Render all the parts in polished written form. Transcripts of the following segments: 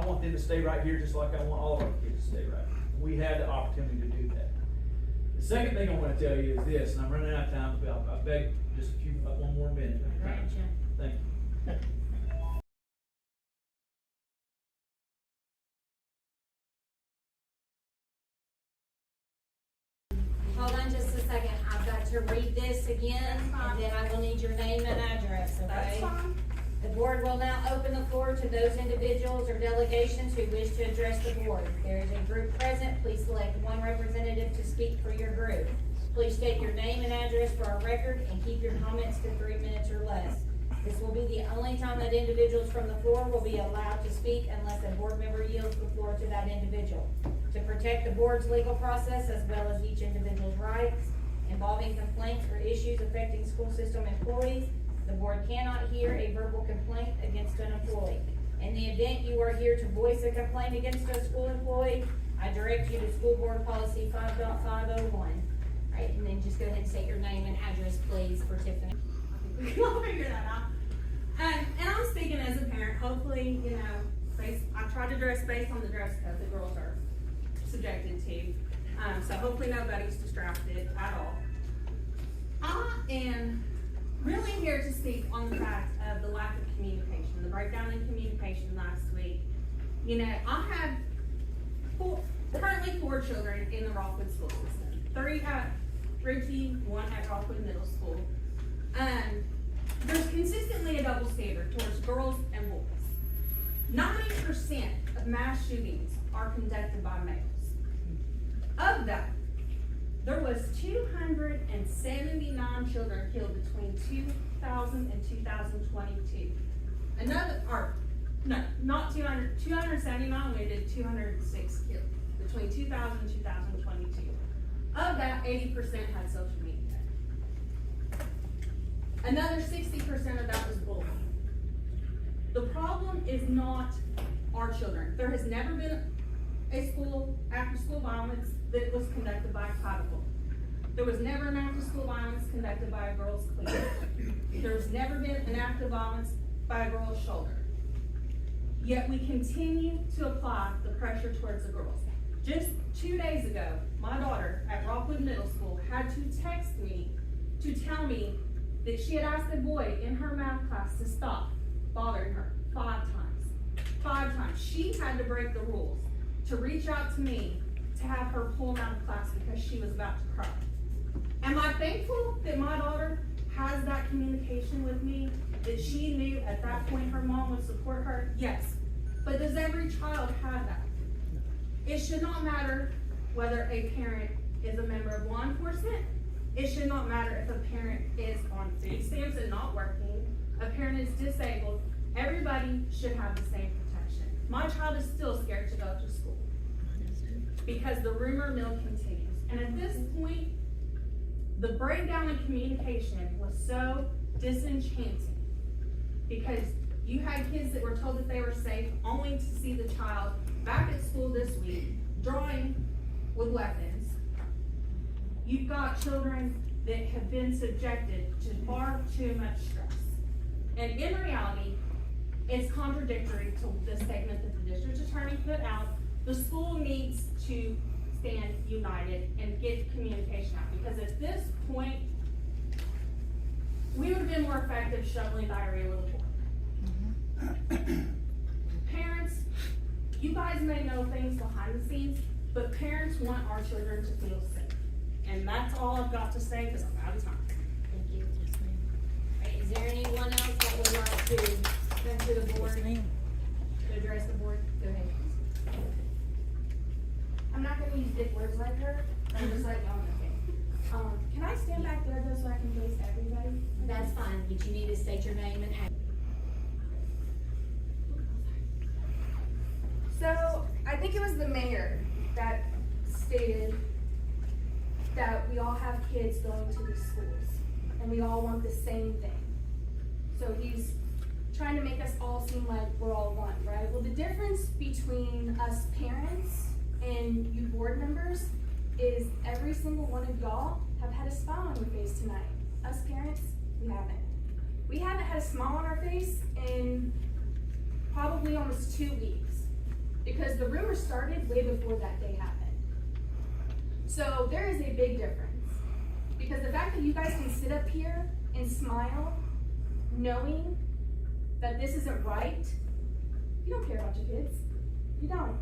want them to stay right here just like I want all of our kids to stay right here. We had the opportunity to do that. The second thing I want to tell you is this, and I'm running out of time, but I beg just one more minute. Thank you. Hold on just a second. I've got to read this again, and then I will need your name and address, okay? That's fine. The board will now open the floor to those individuals or delegations who wish to address the board. If there is a group present, please select one representative to speak for your group. Please state your name and address for our record and keep your comments to 3 minutes or less. This will be the only time that individuals from the floor will be allowed to speak unless a board member yields the floor to that individual. To protect the board's legal process as well as each individual's rights involving complaints or issues affecting school system employees, the board cannot hear a verbal complaint against an employee. In the event you are here to voice a complaint against a school employee, I direct you to School Board Policy 5.501. Right, and then just go ahead and state your name and address, please, for Tiffany. We can all figure that out. And I'm speaking as a parent. Hopefully, you know, I try to dress based on the dress code the girls are subjected to. So hopefully nobody's distracted at all. I am really here to speak on the fact of the lack of communication, the breakdown in communication last week. You know, I have currently 4 children in the Rockwood school system. 3 at Ritchie, 1 at Rockwood Middle School. There's consistently a double standard towards girls and boys. 90% of mass shootings are conducted by males. Of that, there was 279 children killed between 2000 and 2022. Not 200, 279 wounded, 206 killed between 2000 and 2022. Of that, 80% had social media. Another 60% of that was bullying. The problem is not our children. There has never been a after-school violence that was conducted by a clavicle. There was never an after-school violence conducted by a girl's cleavage. There's never been an act of violence by a girl's shoulder. Yet we continue to apply the pressure towards the girls. Just 2 days ago, my daughter at Rockwood Middle School had to text me to tell me that she had asked a boy in her math class to stop bothering her 5 times. 5 times. She had to break the rules to reach out to me to have her pulled out of class because she was about to cry. Am I thankful that my daughter has that communication with me, that she knew at that point her mom would support her? Yes. But does every child have that? It should not matter whether a parent is a member of law enforcement. It should not matter if a parent is on food stamps and not working, a parent is disabled. Everybody should have the same protection. My child is still scared to go to school because the rumor mill continues. And at this point, the breakdown in communication was so disenchanting because you had kids that were told that they were safe only to see the child back at school this week drawing with weapons. You've got children that have been subjected to far too much stress. And in reality, it's contradictory to the statement that the district attorney put out. The school needs to stand united and get communication out, because at this point, we would have been more effective shoveling diarrhea with a fork. Parents, you guys may know things behind the scenes, but parents want our children to feel safe. And that's all I've got to say because I'm out of time. Thank you. Right, is there anyone else that would like to come to the board to address the board? Go ahead. I'm not going to use big words like her. I'm just like, okay. Can I stand back there though so I can face everybody? That's fine, but you need to state your name and address. So I think it was the mayor that stated that we all have kids going to these schools and we all want the same thing. So he's trying to make us all seem like we're all one, right? Well, the difference between us parents and you board members is every single one of y'all have had a smile on your face tonight. Us parents, we haven't. We haven't had a smile on our face in probably almost 2 weeks. because the rumor started way before that day happened. So there is a big difference, because the fact that you guys can sit up here and smile knowing that this isn't right, you don't care about your kids. You don't.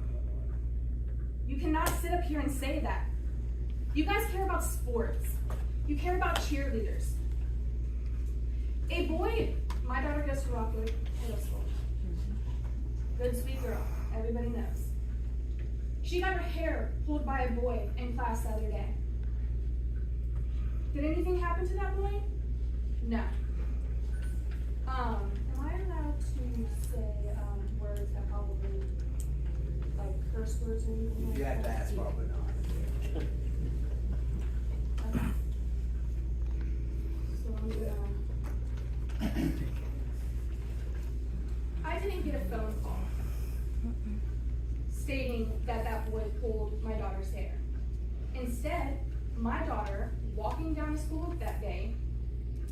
You cannot sit up here and say that. You guys care about sports. You care about cheerleaders. A boy, my daughter goes to Rockwood Middle School. Good, sweet girl. Everybody knows. She got her hair pulled by a boy in class the other day. Did anything happen to that boy? No. Am I allowed to say words that probably, like curse words or anything like You have to that? ask, probably not. Okay. So I'm gonna. I didn't get a phone call stating that that boy pulled my daughter's hair. Instead, my daughter, walking down to school that day,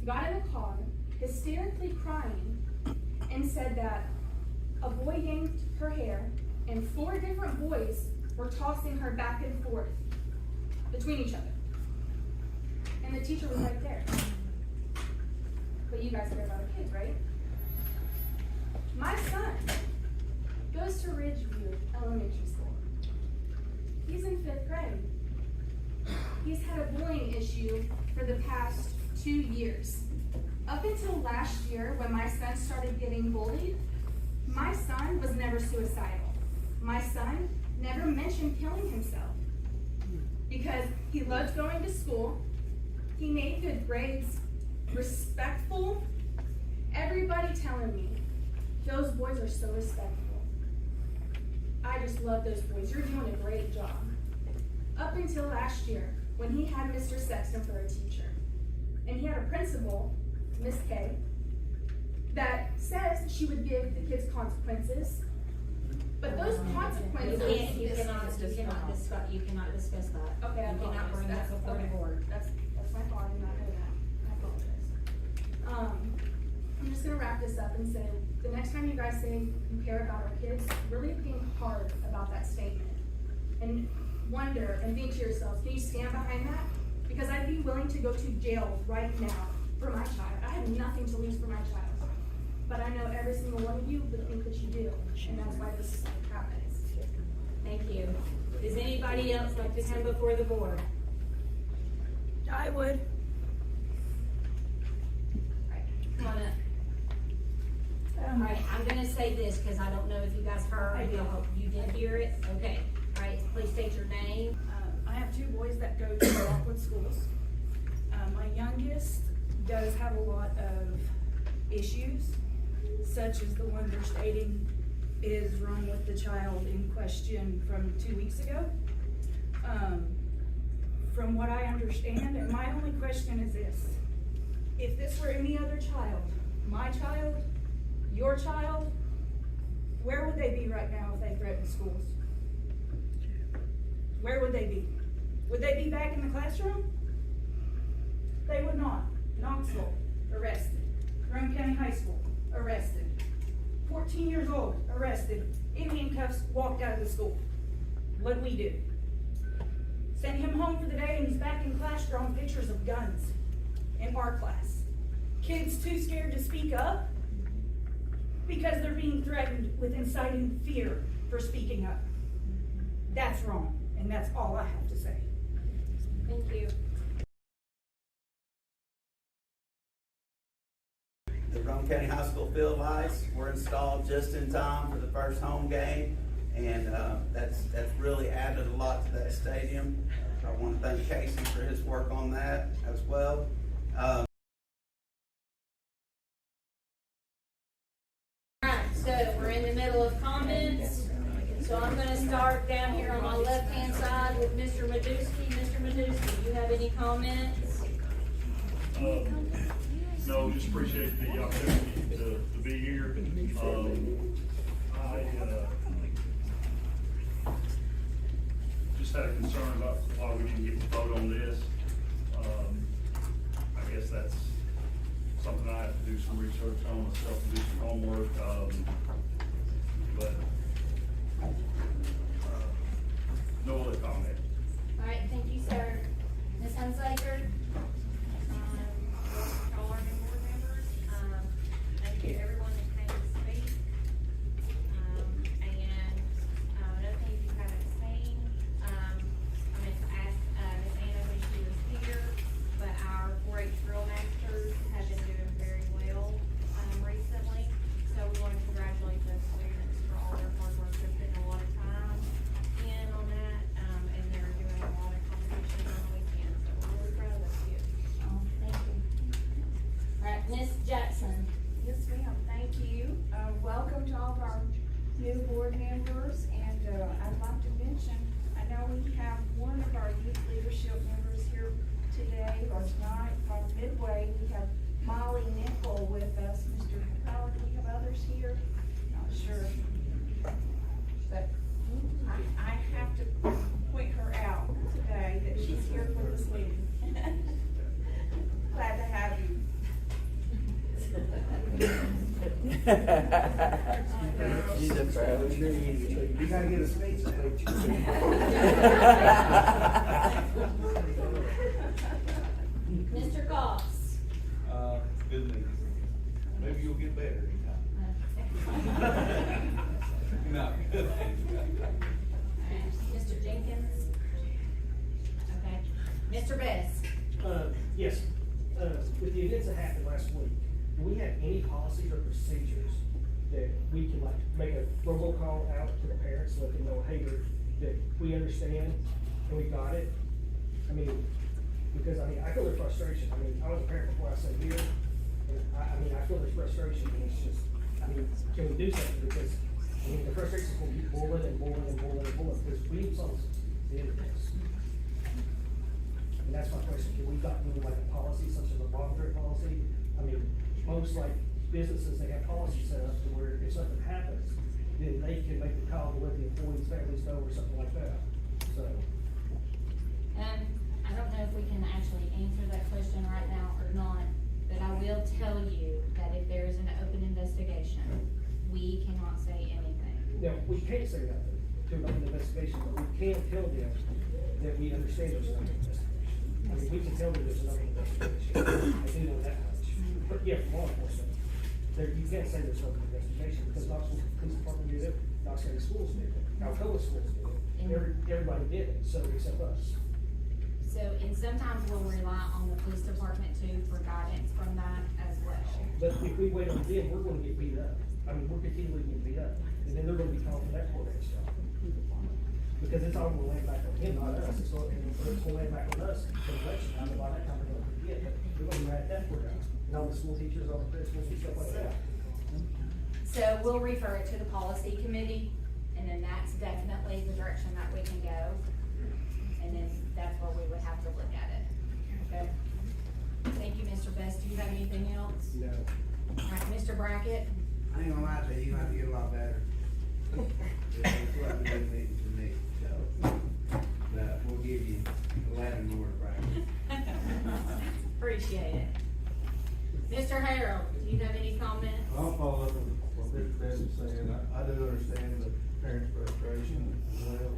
got in a car, hysterically crying, and said that a boy yanked her hair and 4 different boys were tossing her back and forth between each other. And the teacher was right there. But you guys care about our kids, right? My son goes to Ridgeview Elementary School. He's in 5th grade. He's had a bullying issue for the past 2 years. Up until last year, when my son started getting bullied, my son was never suicidal. My son never mentioned killing himself because he loved going to school. He made good grades, respectful. Everybody telling me, those boys are so respectful. I just love those boys. You're doing a great job. Up until last year, when he had Mr. Sexton for a teacher, and he had a principal, Miss K, that says she would give the kids consequences, but those consequences. You cannot discuss that. Okay, I You cannot bring that before the board. That's my fault, I did not know that. I apologize. I'm just gonna wrap this up and say, the next time you guys say you care about our kids, really think hard about that statement. And wonder and think to yourselves, can you stand behind that? Because I'd be willing to go to jail right now for my child. I have nothing to lose for my child. But I know every single one of you would think that you do, and that's why this happens. Thank you. Does anybody else like to come before the board? I would. Right, come on up. All right, I'm gonna say this, because I don't know if you guys heard, I hope you did hear it. Okay, all right, please state your name. I have 2 boys that go to Rockwood schools. My youngest does have a lot of issues, such as the one they're stating is wrong with the child in question from 2 weeks ago. From what I understand, and my only question is this: if this were any other child, my child, your child, where would they be right now if they threatened schools? Where would they be? Would they be back in the classroom? They would not. Knoxville, arrested. Roane County High School, arrested. 14 years old, arrested. In handcuffs, walked out of the school. What'd we do? Sent him home for the day, and he's back in class drawing pictures of guns in our class. Kids too scared to speak up because they're being threatened with inciting fear for speaking up. That's wrong, and that's all I have to say. Thank you. The Roane County High School field lights were installed just in time for the first home game, and that's really added a lot to that stadium. I want to thank Casey for his work on that as well. Alright, so we're in the middle of comments. So I'm gonna start down here on my left-hand side with Mr. Medusky. Mr. Medusky, you have any comments? No, just appreciate the opportunity to be here. I just had a concern about why we didn't get to vote on this. I guess that's something I have to do some research on myself and do some homework. But new board members, and, I'd like to mention, I know we have one of our youth leadership members here today or tonight from Midway. We have Molly Nickel with us. Mr. Howard, do we have others here? Not sure. But I have to point her out today that she's here for this meeting. Glad to have you. She's a pro. You gotta get a speech. Mr. Goss. Good news. Maybe you'll get better anytime. No, good. Mr. Jenkins. Okay. Mr. Best. Yes, with the events that happened last week, do we have any policies or procedures that we can like make a robocall out to the parents, let them know, hey, that we understand and we got it? I mean, because I feel their frustration. I mean, I was a parent before I said here, and I feel their frustration, and it's just, can we do something? Because, the frustration is going to be boiling and boiling and boiling and boiling, because we need something to end this. And that's my question, can we got any like a policy such as a voluntary policy? Most like businesses, they have policies set up to where if something happens, then they can make the call to let the employees' families know or something like that, so. I don't know if we can actually answer that question right now or not, but I will tell you that if there is an open investigation, we cannot say anything. Now, we can't say nothing to an open investigation, but we can tell them that we understand there's an open investigation. We can tell them there's an open investigation, I do know that much. But yeah, from law enforcement, you can't say there's an open investigation, because Knoxville Police Department did it, Knox County Schools did it, Alcoa Schools did it, everybody did it, so except us. So, and sometimes we'll rely on the police department too for guidance from that as well. But if we wait on them, we're gonna get beat up. We're continually getting beat up, and then they're gonna be calling for that court action job. Because it's all gonna land back on him, not us, it's gonna land back on us for election time, and by that time, we're gonna forget, but we're gonna be right at that court house. And all the school teachers, all the principals and stuff like that. So we'll refer it to the policy committee, and then that's definitely the direction that we can go. And then that's where we would have to look at it, okay? Thank you, Mr. Best. Do you have anything else? No. All right, Mr. Brackett? I ain't gonna lie to you, you have to get a lot better. It's what we need to me, so, we'll give you 11 more to practice. Appreciate it. Mr. Harold, do you have any comments? I'll follow up on what Mr. Best is saying. I do understand the parents' frustration as well.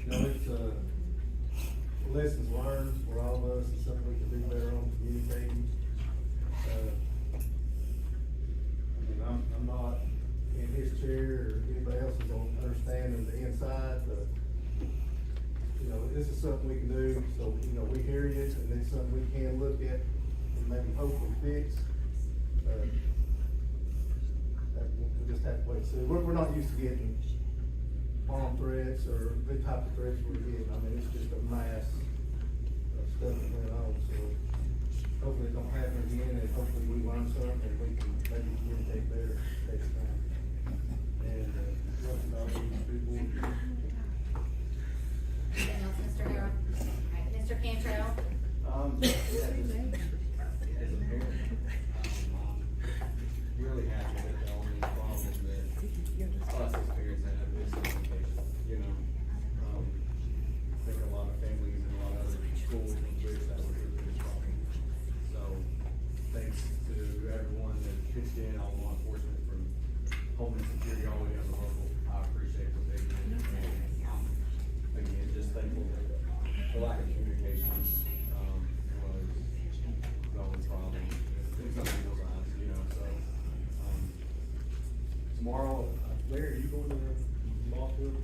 It's, lessons learned for all of us, it's something we can do better on communicating. I'm not in his chair or anybody else's on understanding the inside, but, this is something we can do, so, we hear you, and it's something we can look at and maybe hopefully fix. We just have to wait and see. We're not used to getting bomb threats or the type of threats we're getting. It's just a mass of stuff that went on, so hopefully it don't happen again, and hopefully we learn something and we can maybe communicate better next time. And, nothing about these people. Anything else, Mr. Harold? All right, Mr. Cantrell? As a parent, I'm really happy with the only problem that us as parents have is communication. I think a lot of families and a lot of other schools and districts that were doing this problem. So, thanks to everyone that pitched in, all law enforcement from Homeland Security all the way up to local. I appreciate what they did. And I'm, again, just thankful that the lack of communication was the only problem. Things on those lines, so, tomorrow, Larry, are you going to the ball field?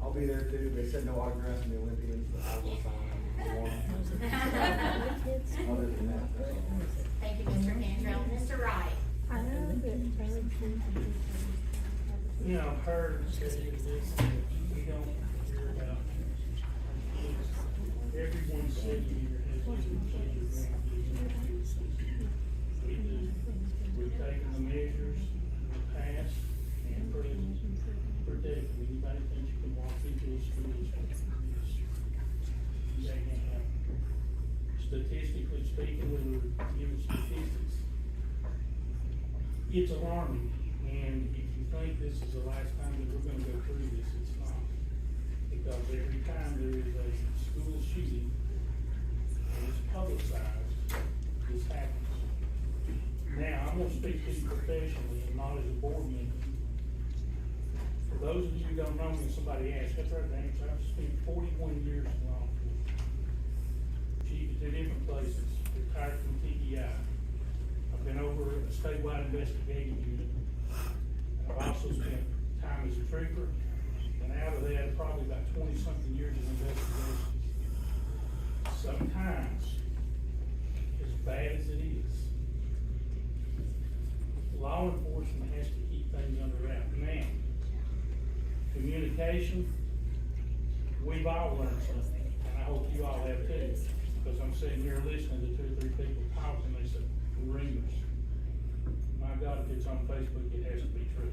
I'll be there too. They said no autographs from the Olympians, but I will sign one. Other than that, that's all. Thank you, Mr. Cantrell. Mr. Wright? I've heard that we don't hear about everyone said we've taken the measures in the past, and present, protected. Anybody thinks you can walk into a school, that can't happen. Statistically speaking, we were given statistics. It's alarming, and if you think this is the last time that we're gonna go through this, it's not. Because every time there is a school shooting, and it's publicized, this happens. Now, I'm gonna speak to you professionally and not as a board member. For those of you who don't know me, somebody asked, that's right, Dan, so I've spent 41 years in law enforcement. Chief at 2 different places, retired from TDI. I've been over a statewide investigative unit. And I've also spent time as a trooper, and out of that, probably about 20-something years in investigations. Sometimes, as bad as it is, law enforcement has to keep things under wraps. Now, communication, we've all learned something, and I hope you all have too, because I'm sitting here listening to 2 or 3 people talking, they say, rumors. My God, if it's on Facebook, it has to be true.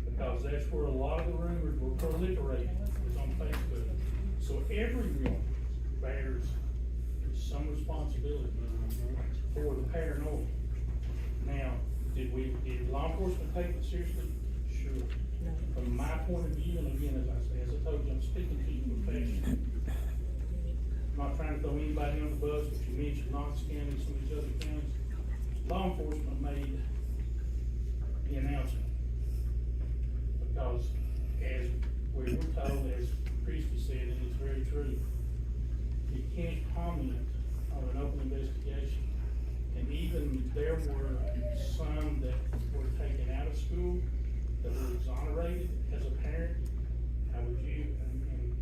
Because that's where a lot of the rumors were proliferating, was on Facebook. So everyone bears some responsibility for the paranormal. Now, did law enforcement take it seriously? Sure. From my point of view, and again, as I told you, I'm speaking to you professionally. I'm not trying to throw anybody on the bus, but you mentioned Knox County, some of these other counties. Law enforcement made the announcement. Because as we were told, as Christy said, and it's very true, you can't comment on an open investigation. And even there were some that were taken out of school, that were exonerated as a parent. How would you, and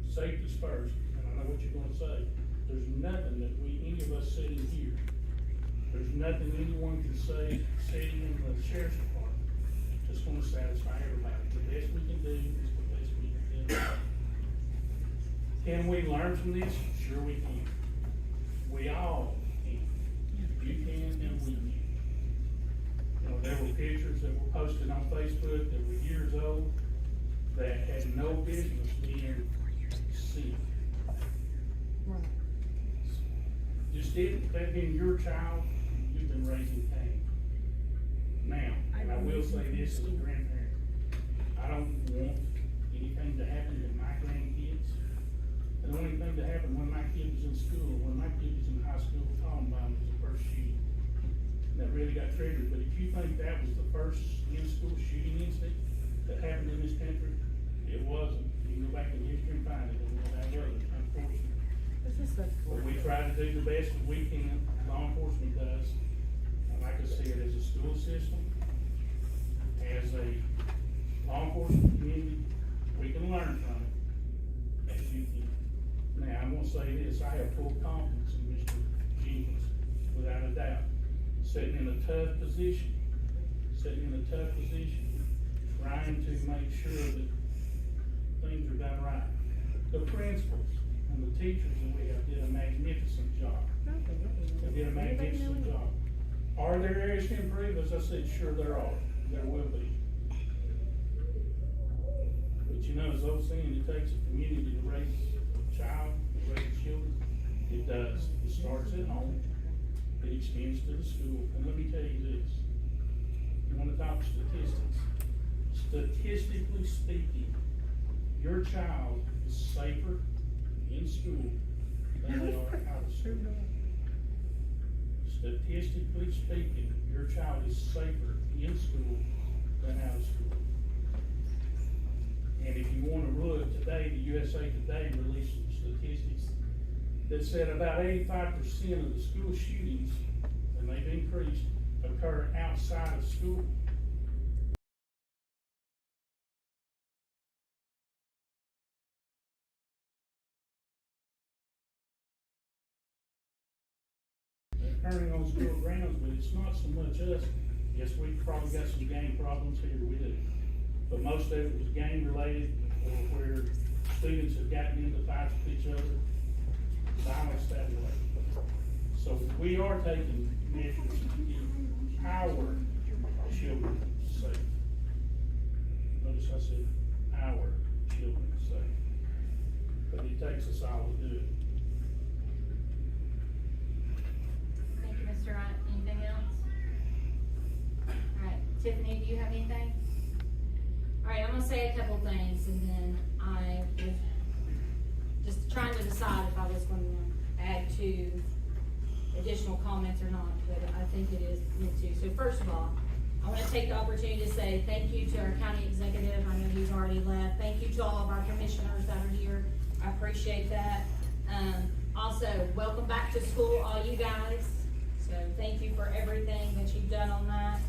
safety's first, and I know what you're gonna say, there's nothing that any of us sitting here, there's nothing anyone can say sitting in the sheriff's department that's gonna satisfy everybody. The best we can do is the best we can do. Can we learn from this? Sure we can. We all can. You can and we can. You know, there were pictures that were posted on Facebook that were years old that had no business being seen. Just if that been your child, you've been raising Cain. Now, and I will say this as a grandparent, I don't want anything to happen to my grandkids. I don't want anything to happen when my kid was in school, when my kid was in high school. Columbine was the first shooting. That really got triggered. But if you think that was the first in-school shooting incident that happened in this country, it wasn't. You can go back in history and find it, and that wasn't, unfortunately. But we try to do the best that we can, law enforcement does. And like I said, as a school system, as a law enforcement community, we can learn from it, as you can. Now, I'm gonna say this, I have full confidence in Mr. Jenkins, without a doubt. Sitting in a tough position, trying to make sure that things are done right. The principals and the teachers that we have did a magnificent job. They did a magnificent job. Are there areas to improve? As I said, sure there are. There will be. But you know, as I was saying, it takes a community to raise a child, to raise children. It does. It starts at home. It extends to the school. And let me tell you this. You want to talk statistics? Statistically speaking, your child is safer in school than they are out of school. Statistically speaking, your child is safer in school than out of school. And if you want to look today, the USA Today released some statistics that said about 85% of the school shootings, and they've increased, occur outside of school. Occurring on school grounds, but it's not so much us. Yes, we've probably got some gang problems here, we do. But most of it was gang related or where students have gotten into fights with each other, violence that way. So we are taking measures to keep our children safe. Notice I said our children safe. But it takes us all to do it. Thank you, Mr. Wright. Anything else? All right, Tiffany, do you have anything? All right, I'm gonna say a couple things, and then I was just trying to decide if I was gonna add to additional comments or not, but I think it is meant to. So first of all, I wanna take the opportunity to say thank you to our county executive. I know he's already left. Thank you to all of our commissioners that are here. I appreciate that. Also, welcome back to school, all you guys. So thank you for everything that you've done on that.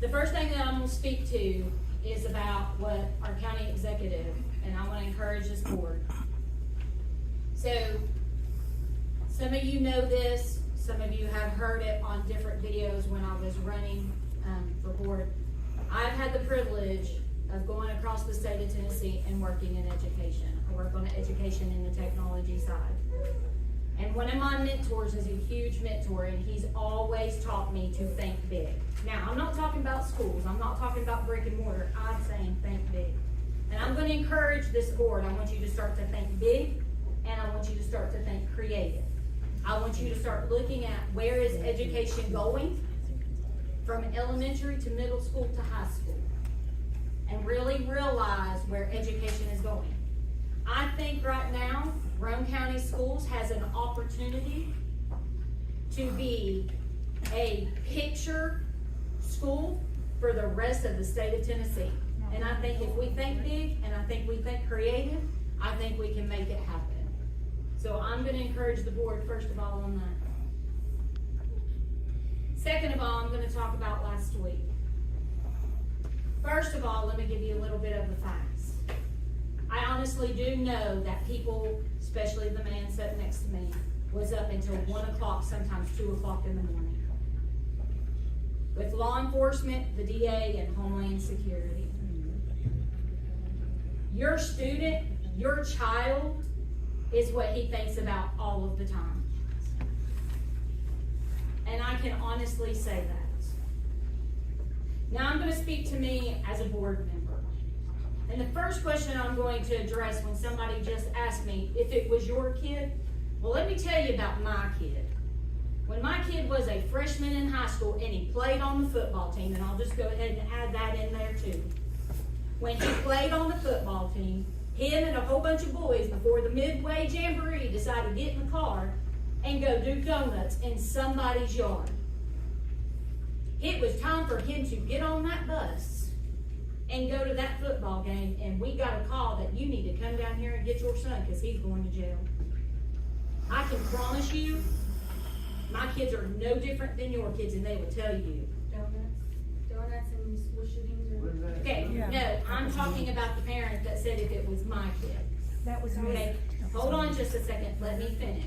The first thing that I'm gonna speak to is about what our county executive, and I wanna encourage this board. So, some of you know this, some of you have heard it on different videos when I was running for board. I've had the privilege of going across the state of Tennessee and working in education. I work on education in the technology side. And one of my mentors is a huge mentor, and he's always taught me to think big. Now, I'm not talking about schools. I'm not talking about brick and mortar. I'm saying think big. And I'm going to encourage this board. I want you to start to think big, and I want you to start to think creative. I want you to start looking at where is education going from elementary to middle school to high school, and really realize where education is going. I think right now, Roane County Schools has an opportunity to be a picture school for the rest of the state of Tennessee. And I think if we think big and I think we think creative, I think we can make it happen. So I'm going to encourage the board, first of all, on that. Second of all, I'm going to talk about last week. First of all, let me give you a little bit of the facts. I honestly do know that people, especially the man sitting next to me, was up until 1 o'clock, sometimes 2 o'clock in the morning, with law enforcement, the DA, and Homeland Security. Your student, your child, is what he thinks about all of the time. And I can honestly say that. Now I'm going to speak to me as a board member. And the first question I'm going to address when somebody just asked me if it was your kid, well, let me tell you about my kid. When my kid was a freshman in high school and he played on the football team, and I'll just go ahead and add that in there too. When he played on the football team, him and a whole bunch of boys before the Midway Jamboree decided to get in the car and go do donuts in somebody's yard. It was time for him to get on that bus and go to that football game, and we got a call that you need to come down here and get your son because he's going to jail. I can promise you, my kids are no different than your kids, and they will tell you. Donuts and school shootings or? Okay, no, I'm talking about the parent that said if it was my kid. That was me. Okay, hold on just a second, let me finish.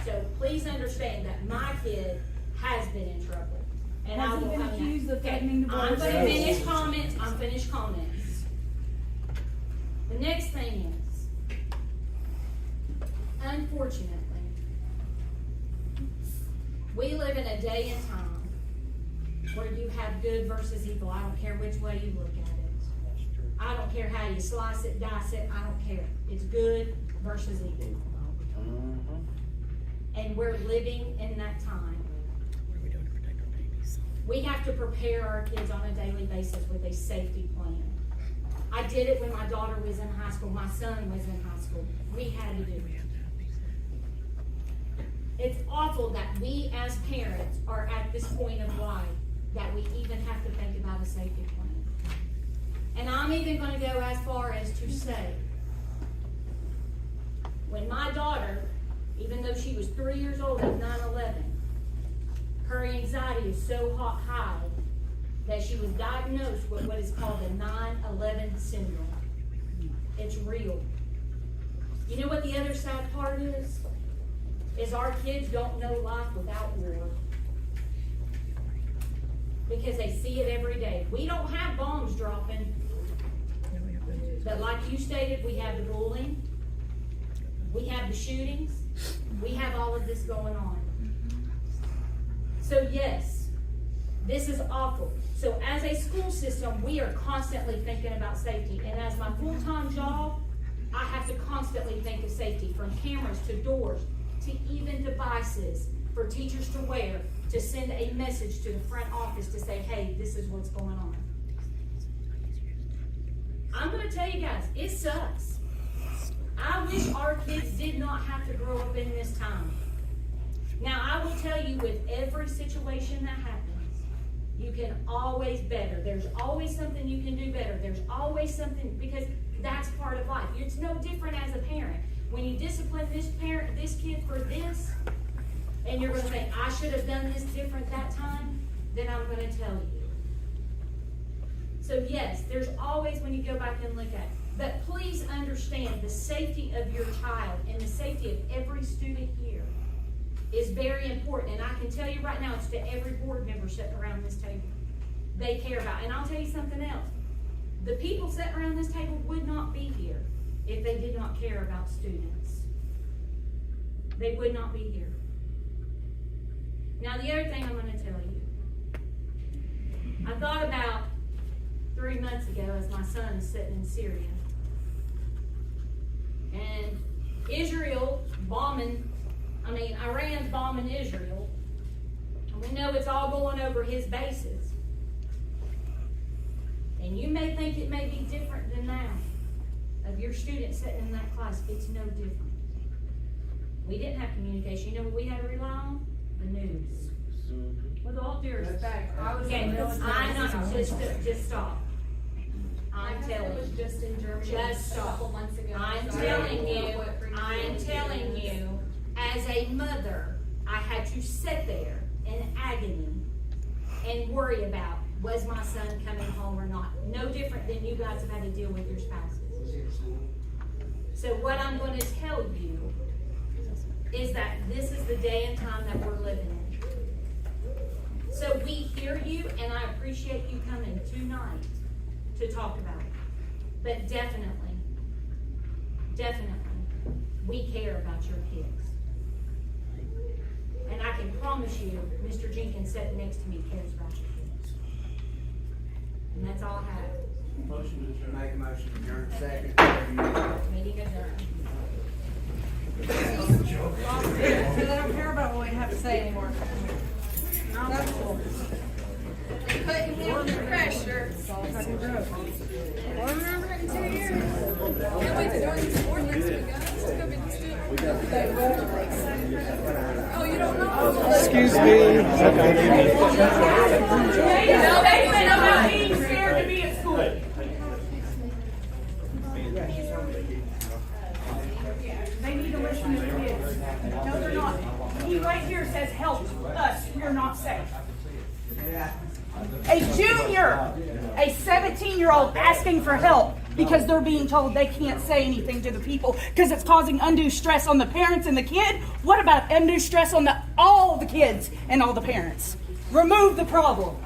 So please understand that my kid has been in trouble. And I Has he will been come accused back. of threatening the I'm boys? gonna finish comments, I'm finished comments. The next thing is, unfortunately, we live in a day and time where you have good versus evil. I don't care which way you look at it. I don't care how you slice it, dice it, I don't care. It's good versus evil. And we're living in that time. We have to prepare our kids on a daily basis with a safety plan. I did it when my daughter was in high school, my son was in high school. We had to do it. It's awful that we as parents are at this point of life that we even have to think about a safety plan. And I'm even going to go as far as to say, when my daughter, even though she was 3 years old at 9/11, her anxiety is so high that she was diagnosed with what is called the 9/11 syndrome. It's real. You know what the other sad part is? Is our kids don't know life without war. Because they see it every day. We don't have bombs dropping. But like you stated, we have the bullying, we have the shootings, we have all of this going on. So yes, this is awful. So as a school system, we are constantly thinking about safety. And as my full-time job, I have to constantly think of safety, from cameras to doors to even devices for teachers to wear, to send a message to the front office to say, hey, this is what's going on. I'm going to tell you guys, it sucks. I wish our kids did not have to grow up in this time. Now, I will tell you, with every situation that happens, you can always better. There's always something you can do better. There's always something, because that's part of life. It's no different as a parent. When you discipline this kid for this, and you're going to think, I should have done this different that time, then I'm going to tell you. So yes, there's always, when you go back and look at it, but please understand the safety of your child and the safety of every student here is very important. And I can tell you right now, it's to every board member sitting around this table. They care about it. And I'll tell you something else. The people sitting around this table would not be here if they did not care about students. They would not be here. Now, the other thing I'm going to tell you, I thought about 3 months ago as my son is sitting in Syria. And Iran's bombing Israel. And we know it's all going over his bases. And you may think it may be different than now, of your students sitting in that class. It's no different. We didn't have communication. You know what we had to rely on? The news. With all due respect, I was Okay, in the military. I'm not, just stop. I'm telling It was you. just in Germany Just a stop. couple months ago. I'm So I telling don't know you, what brings I'm you telling you, as a mother, I had to sit there in agony and worry about, was my son coming home or not? No different than you guys have had to deal with your spouses. So what I'm going to tell you is that this is the day and time that we're living in. So we hear you, and I appreciate you coming tonight to talk about it. But definitely, we care about your kids. And I can promise you, Mr. Jenkins sitting next to me cares about your kids. And that's all I have. Motion to adjourn. Make a motion to adjourn. Second. Meeting adjourned. I don't care about what we have to say anymore. That's cool. Putting him under pressure. Well, I'm remember it in 2 years. Can't wait to join this ordinance with guns. It's gonna be the student. Oh, you don't know? Excuse me. No, they went about being scared to be at school. They need to listen to the kids. No, they're not. He right here says, help us, we're not safe. A junior, a 17-year-old asking for help because they're being told they can't say anything to the people because it's causing undue stress on the parents and the kid. What about undue stress on all the kids and all the parents? Remove the problem.